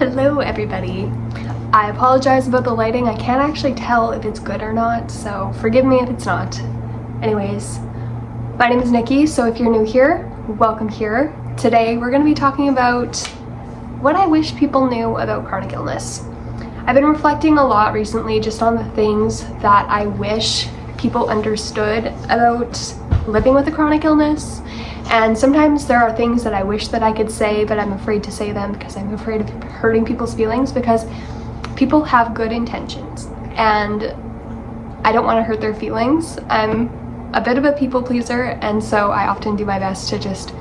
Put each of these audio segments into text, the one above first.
Hello everybody. I apologize about the lighting. I can't actually tell if it's good or not, so forgive me if it's not. Anyways, my name is Nikki, so if you're new here, welcome here. Today we're going to be talking about what I wish people knew about chronic illness. I've been reflecting a lot recently just on the things that I wish people understood about living with a chronic illness. And sometimes there are things that I wish that I could say, but I'm afraid to say them because I'm afraid of hurting people's feelings, because people have good intentions and I don't want to hurt their feelings. I'm a bit of a people pleaser, and so I often do my best to just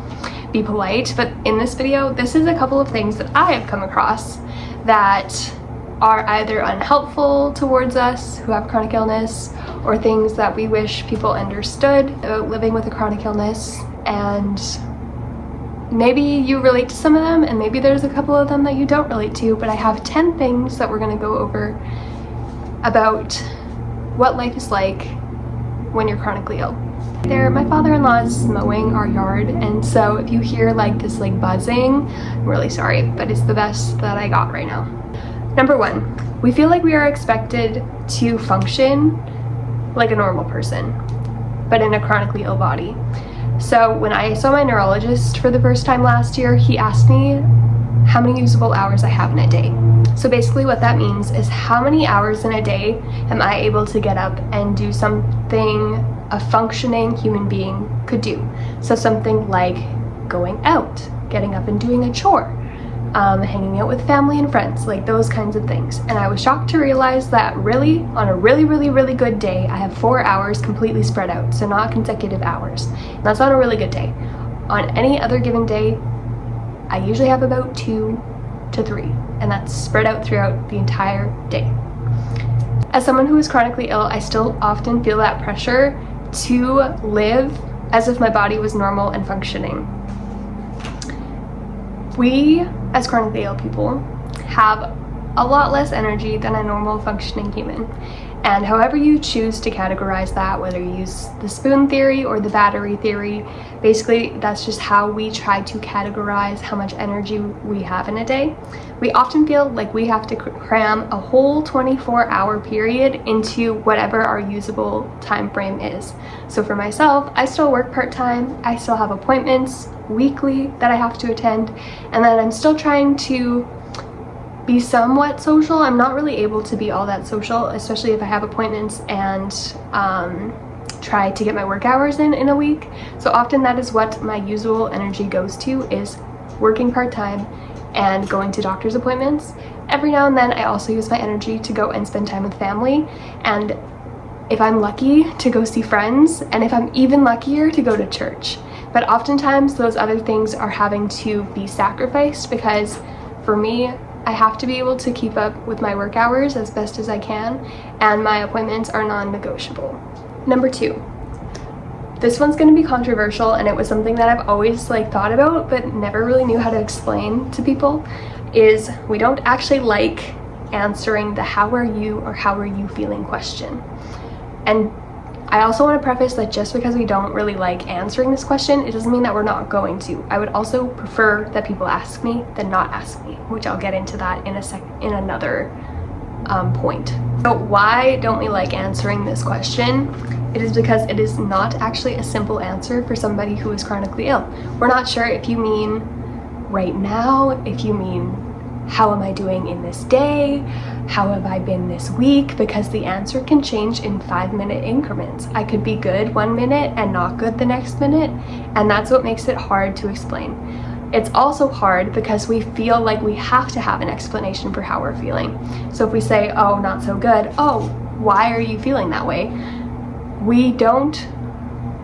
be polite. But in this video, this is a couple of things that I have come across that are either unhelpful towards us who have chronic illness, or things that we wish people understood about living with a chronic illness. And maybe you relate to some of them, and maybe there's a couple of them that you don't relate to, but I have 10 things that we're going to go over about what life is like when you're chronically ill. There, my father-in-law is mowing our yard, and so if you hear like this like buzzing, I'm really sorry, but it's the best that I got right now. Number 1, we feel like we are expected to function like a normal person, but in a chronically ill body. So when I saw my neurologist for the first time last year, he asked me how many usable hours I have in a day. So basically what that means is how many hours in a day am I able to get up and do something a functioning human being could do. So something like going out, getting up and doing a chore, hanging out with family and friends, like those kinds of things. And I was shocked to realize that really, on a really good day, I have 4 hours completely spread out, so not consecutive hours. And that's on a really good day. On any other given day, I usually have about 2 to 3, and that's spread out throughout the entire day. As someone who is chronically ill, I still often feel that pressure to live as if my body was normal and functioning. We, as chronically ill people, have a lot less energy than a normal functioning human. And however you choose to categorize that, whether you use the spoon theory or the battery theory, basically that's just how we try to categorize how much energy we have in a day. We often feel like we have to cram a whole 24-hour period into whatever our usable time frame is. So for myself, I still work part-time, I still have appointments weekly that I have to attend, and then I'm still trying to be somewhat social. I'm not really able to be all that social, especially if I have appointments and try to get my work hours in a week. So often that is what my usual energy goes to, is working part-time and going to doctor's appointments. Every now and then I also use my energy to go and spend time with family, and if I'm lucky, to go see friends, and if I'm even luckier, to go to church. But oftentimes those other things are having to be sacrificed, because for me, I have to be able to keep up with my work hours as best as I can, and my appointments are non-negotiable. Number 2. This one's going to be controversial, and it was something that I've always thought about but never really knew how to explain to people, is we don't actually like answering the how are you or how are you feeling question. And I also want to preface that just because we don't really like answering this question, it doesn't mean that we're not going to. I would also prefer that people ask me than not ask me, which I'll get into that in another point. So why don't we like answering this question? It is because it is not actually a simple answer for somebody who is chronically ill. We're not sure if you mean right now, if you mean how am I doing in this day, how have I been this week, because the answer can change in 5-minute increments. I could be good 1 minute and not good the next minute, and that's what makes it hard to explain. It's also hard because we feel like we have to have an explanation for how we're feeling. So if we say, oh, not so good, oh, why are you feeling that way? We don't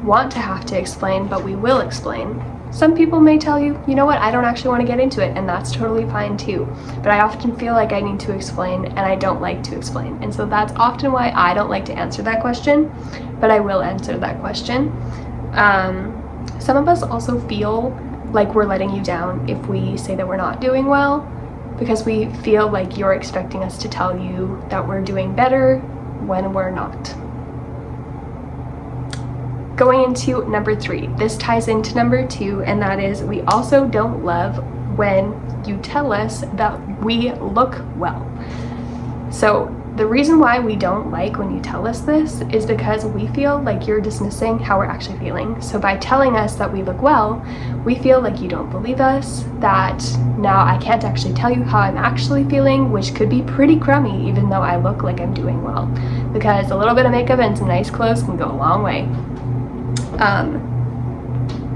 want to have to explain, but we will explain. Some people may tell you, you know what, I don't actually want to get into it, and that's totally fine too. But I often feel like I need to explain, and I don't like to explain. And so that's often why I don't like to answer that question, but I will answer that question. Some of us also feel like we're letting you down if we say that we're not doing well, because we feel like you're expecting us to tell you that we're doing better when we're not. Going into number 3, this ties into number 2, and that is we also don't love when you tell us that we look well. So the reason why we don't like when you tell us this is because we feel like you're dismissing how we're actually feeling. So by telling us that we look well, we feel like you don't believe us, that now I can't actually tell you how I'm actually feeling, which could be pretty crummy even though I look like I'm doing well. Because a little bit of makeup and some nice clothes can go a long way.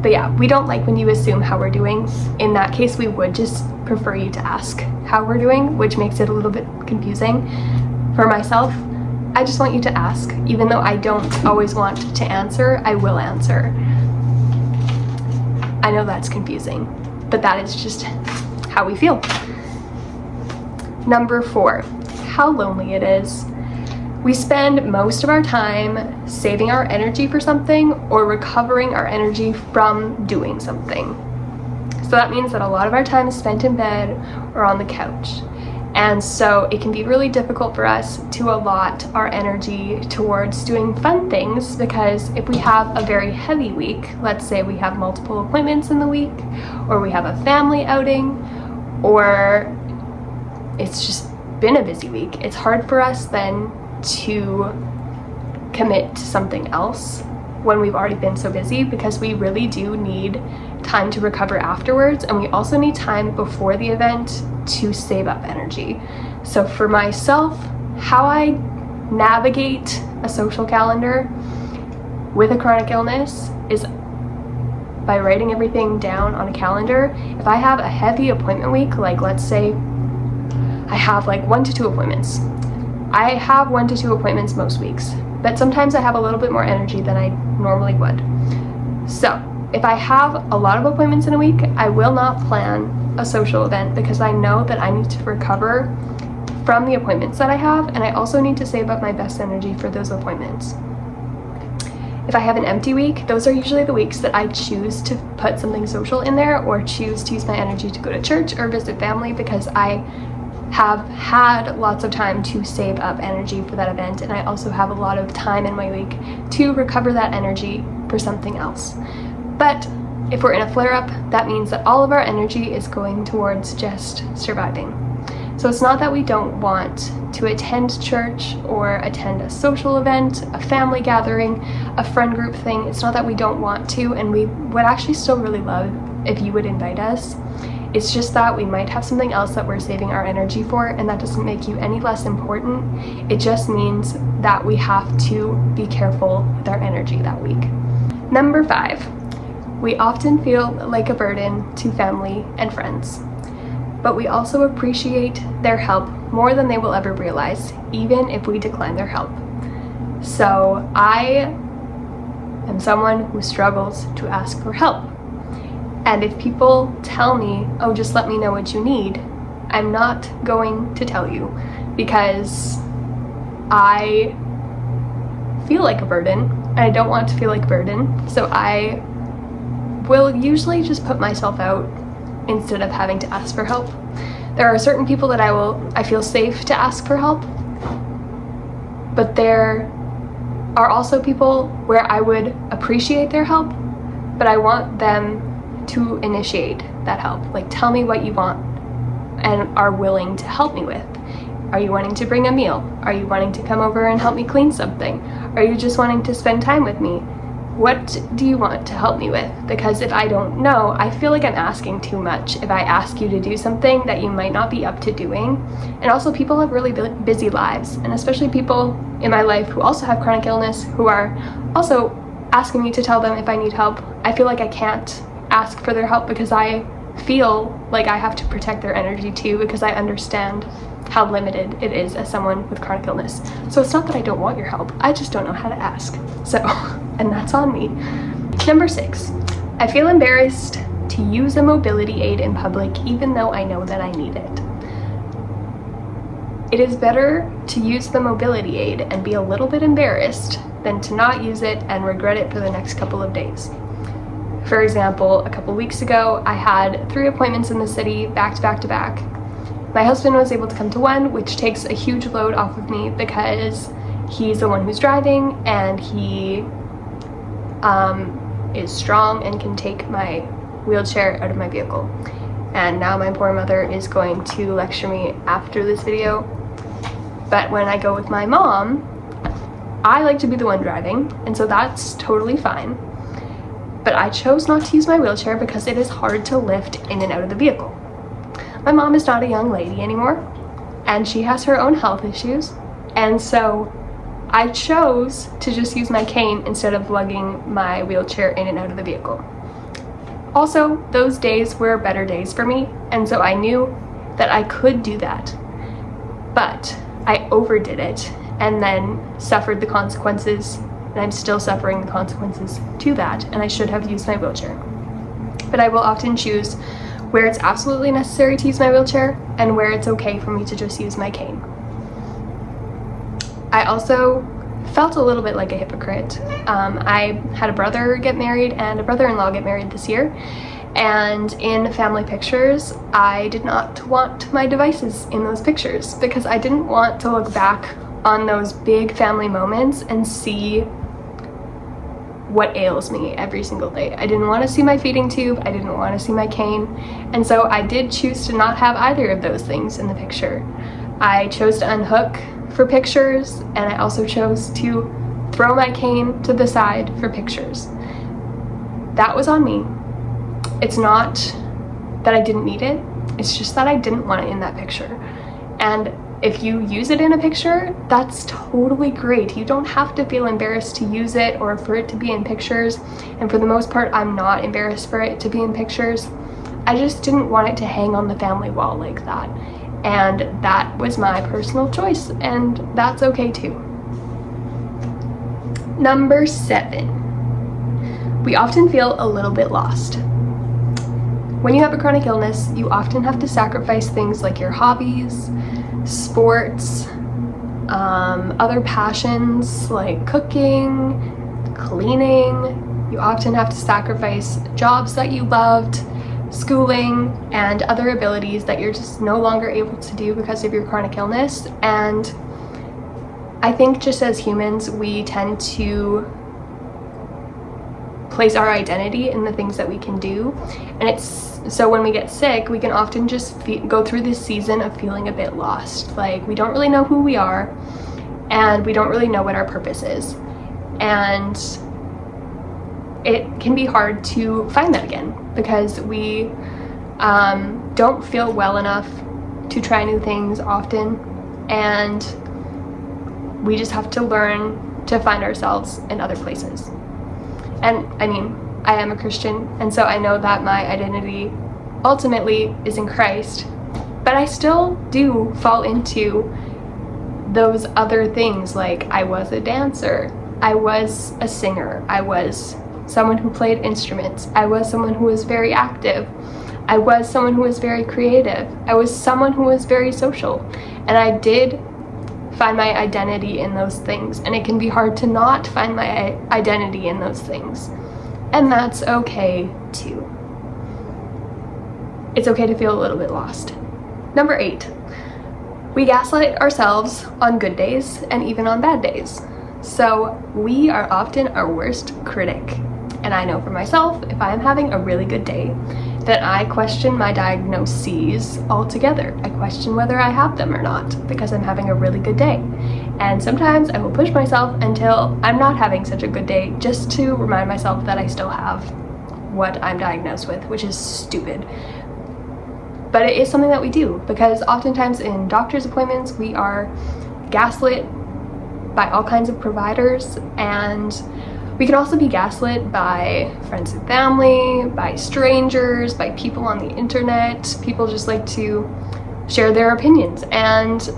But yeah, we don't like when you assume how we're doing. In that case, we would just prefer you to ask how we're doing, which makes it a little bit confusing. For myself, I just want you to ask. Even though I don't always want to answer, I will answer. I know that's confusing, but that is just how we feel. Number 4, how lonely it is. We spend most of our time saving our energy for something or recovering our energy from doing something. So that means that a lot of our time is spent in bed or on the couch. And so it can be really difficult for us to allot our energy towards doing fun things, because if we have a very heavy week, let's say we have multiple appointments in the week, or we have a family outing, or it's just been a busy week, it's hard for us then to commit to something else when we've already been so busy, because we really do need time to recover afterwards, and we also need time before the event to save up energy. So for myself, how I navigate a social calendar with a chronic illness is by writing everything down on a calendar. If I have a heavy appointment week, like let's say I have like 1 to 2 appointments. I have 1 to 2 appointments most weeks, but sometimes I have a little bit more energy than I normally would. So if I have a lot of appointments in a week, I will not plan a social event, because I know that I need to recover from the appointments that I have, and I also need to save up my best energy for those appointments. If I have an empty week, those are usually the weeks that I choose to put something social in there, or choose to use my energy to go to church or visit family, because I have had lots of time to save up energy for that event, and I also have a lot of time in my week to recover that energy for something else. But if we're in a flare-up, that means that all of our energy is going towards just surviving. So it's not that we don't want to attend church or attend a social event, a family gathering, a friend group thing. It's not that we don't want to, and we would actually still really love if you would invite us. It's just that we might have something else that we're saving our energy for, and that doesn't make you any less important. It just means that we have to be careful with our energy that week. Number 5. We often feel like a burden to family and friends, but we also appreciate their help more than they will ever realize, even if we decline their help. So I am someone who struggles to ask for help. And if people tell me, oh, just let me know what you need, I'm not going to tell you, because I feel like a burden, and I don't want to feel like a burden. So I will usually just put myself out instead of having to ask for help. There are certain people that I feel safe to ask for help, but there are also people where I would appreciate their help, but I want them to initiate that help. Like, tell me what you want and are willing to help me with. Are you wanting to bring a meal? Are you wanting to come over and help me clean something? Are you just wanting to spend time with me? What do you want to help me with? Because if I don't know, I feel like I'm asking too much if I ask you to do something that you might not be up to doing. And also, people have really busy lives, and especially people in my life who also have chronic illness, who are also asking me to tell them if I need help. I feel like I can't ask for their help, because I feel like I have to protect their energy too, because I understand how limited it is as someone with chronic illness. So it's not that I don't want your help, I just don't know how to ask. So, and that's on me. Number 6, I feel embarrassed to use a mobility aid in public, even though I know that I need it. It is better to use the mobility aid and be a little bit embarrassed than to not use it and regret it for the next couple of days. For example, a couple weeks ago, I had 3 appointments in the city back to back to back. My husband was able to come to one, which takes a huge load off of me because he's the one who's driving, and he is strong and can take my wheelchair out of my vehicle. and now my poor mother is going to lecture me after this video. But when I go with my mom, I like to be the one driving, and so that's totally fine. But I chose not to use my wheelchair because it is hard to lift in and out of the vehicle. My mom is not a young lady anymore, and she has her own health issues, and so I chose to just use my cane instead of lugging my wheelchair in and out of the vehicle. Also, those days were better days for me, and so I knew that I could do that. But I overdid it and then suffered the consequences, and I'm still suffering the consequences to that, and I should have used my wheelchair. But I will often choose where it's absolutely necessary to use my wheelchair and where it's okay for me to just use my cane. I also felt a little bit like a hypocrite. I had a brother get married and a brother-in-law get married this year, and in family pictures, I did not want my devices in those pictures because I didn't want to look back on those big family moments and see what ails me every single day. I didn't want to see my feeding tube, I didn't want to see my cane, and so I did choose to not have either of those things in the picture. I chose to unhook for pictures, and I also chose to throw my cane to the side for pictures. That was on me. It's not that I didn't need it, it's just that I didn't want it in that picture. And if you use it in a picture, that's totally great. You don't have to feel embarrassed to use it or for it to be in pictures. And for the most part, I'm not embarrassed for it to be in pictures. I just didn't want it to hang on the family wall like that. And that was my personal choice, and that's okay too. Number 7. We often feel a little bit lost. When you have a chronic illness, you often have to sacrifice things like your hobbies, sports, other passions like cooking, cleaning. You often have to sacrifice jobs that you loved, schooling, and other abilities that you're just no longer able to do because of your chronic illness. And I think just as humans, we tend to place our identity in the things that we can do, and it's so when we get sick, we can often just go through this season of feeling a bit lost. Like, we don't really know who we are, and we don't really know what our purpose is, and it can be hard to find that again because we don't feel well enough to try new things often, and we just have to learn to find ourselves in other places. And I mean, I am a Christian, and so I know that my identity ultimately is in Christ, but I still do fall into those other things. Like, I was a dancer, I was a singer, I was someone who played instruments, I was someone who was very active, I was someone who was very creative, I was someone who was very social, and I did find my identity in those things, and it can be hard to not find my identity in those things, and that's okay too. It's okay to feel a little bit lost. Number 8, we gaslight ourselves on good days and even on bad days. So we are often our worst critic, and I know for myself, if I am having a really good day, that I question my diagnoses altogether. I question whether I have them or not because I'm having a really good day. And sometimes I will push myself until I'm not having such a good day just to remind myself that I still have what I'm diagnosed with, which is stupid. But it is something that we do because oftentimes in doctor's appointments, we are gaslit by all kinds of providers, and we can also be gaslit by friends and family, by strangers, by people on the internet. People just like to share their opinions, and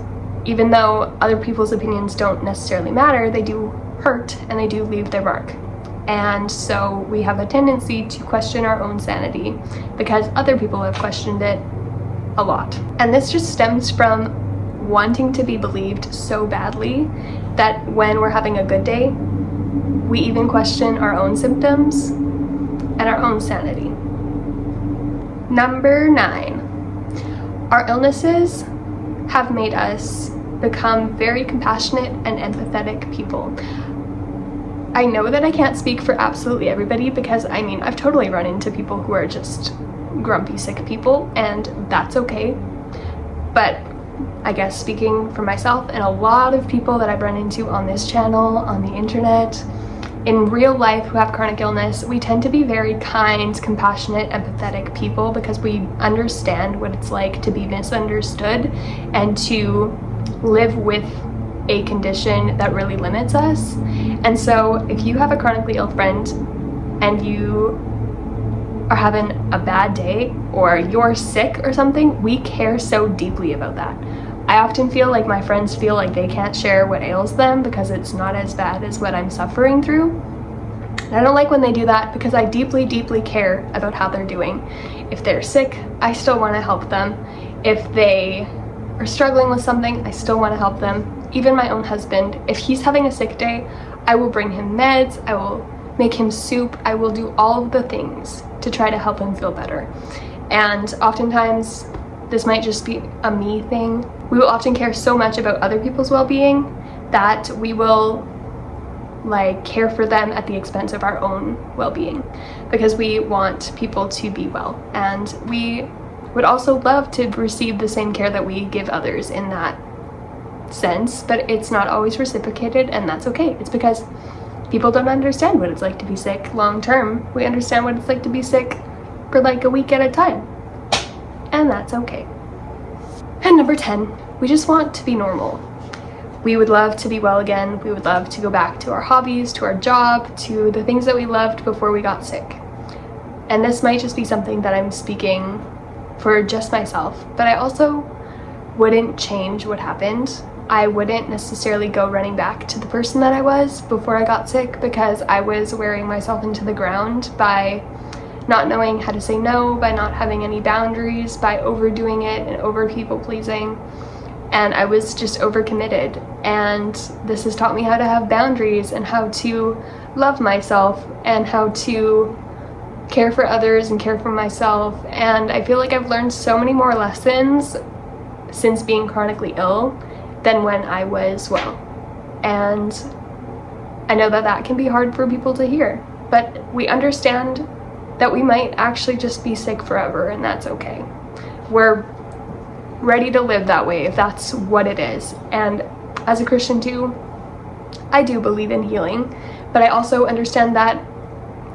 even though other people's opinions don't necessarily matter, they do hurt and they do leave their mark. And so we have a tendency to question our own sanity because other people have questioned it a lot. And this just stems from wanting to be believed so badly that when we're having a good day, we even question our own symptoms and our own sanity. Number 9, our illnesses have made us become very compassionate and empathetic people. I know that I can't speak for absolutely everybody because I mean, I've totally run into people who are just grumpy sick people, and that's okay. But I guess speaking for myself and a lot of people that I've run into on this channel, on the internet, in real life who have chronic illness, we tend to be very kind, compassionate, empathetic people because we understand what it's like to be misunderstood and to live with a condition that really limits us. And so if you have a chronically ill friend and you are having a bad day or you're sick or something, we care so deeply about that. I often feel like my friends feel like they can't share what ails them because it's not as bad as what I'm suffering through. And I don't like when they do that because I deeply, deeply care about how they're doing. If they're sick, I still want to help them. If they are struggling with something, I still want to help them. Even my own husband, if he's having a sick day, I will bring him meds, I will make him soup, I will do all of the things to try to help him feel better. And oftentimes, this might just be a me thing. We will often care so much about other people's well-being that we will care for them at the expense of our own well-being because we want people to be well. And we would also love to receive the same care that we give others in that sense, but it's not always reciprocated, and that's okay. It's because people don't understand what it's like to be sick long term. We understand what it's like to be sick for a week at a time, and that's okay. And number 10, we just want to be normal. We would love to be well again. We would love to go back to our hobbies, to our job, to the things that we loved before we got sick. And this might just be something that I'm speaking for just myself, but I also wouldn't change what happened. I wouldn't necessarily go running back to the person that I was before I got sick because I was wearing myself into the ground by not knowing how to say no, by not having any boundaries, by overdoing it and over people pleasing. And I was just overcommitted. And this has taught me how to have boundaries and how to love myself and how to care for others and care for myself. And I feel like I've learned so many more lessons since being chronically ill than when I was well. And I know that that can be hard for people to hear, but we understand that we might actually just be sick forever, and that's okay. We're ready to live that way if that's what it is. And as a Christian too, I do believe in healing, but I also understand that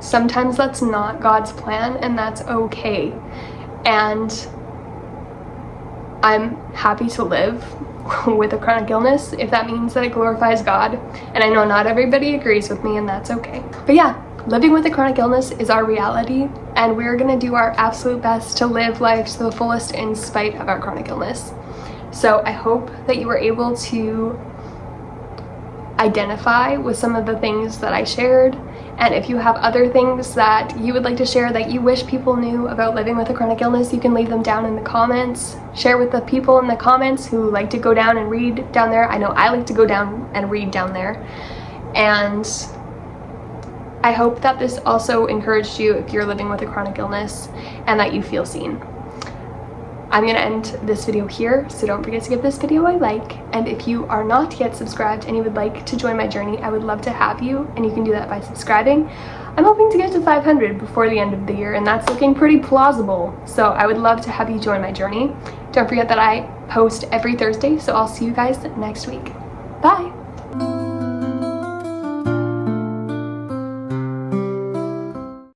sometimes that's not God's plan, and that's okay. And I'm happy to live with a chronic illness if that means that it glorifies God. And I know not everybody agrees with me, and that's okay. But yeah, living with a chronic illness is our reality, and we're gonna do our absolute best to live life to the fullest in spite of our chronic illness. So I hope that you were able to identify with some of the things that I shared. And if you have other things that you would like to share that you wish people knew about living with a chronic illness, you can leave them down in the comments. Share with the people in the comments who like to go down and read down there. I know I like to go down and read down there. And I hope that this also encouraged you if you're living with a chronic illness and that you feel seen. I'm going to end this video here, so don't forget to give this video a like. And if you are not yet subscribed and you would like to join my journey, I would love to have you, and you can do that by subscribing. I'm hoping to get to 500 before the end of the year, and that's looking pretty plausible. So I would love to have you join my journey. Don't forget that I post every Thursday, so I'll see you guys next week. Bye!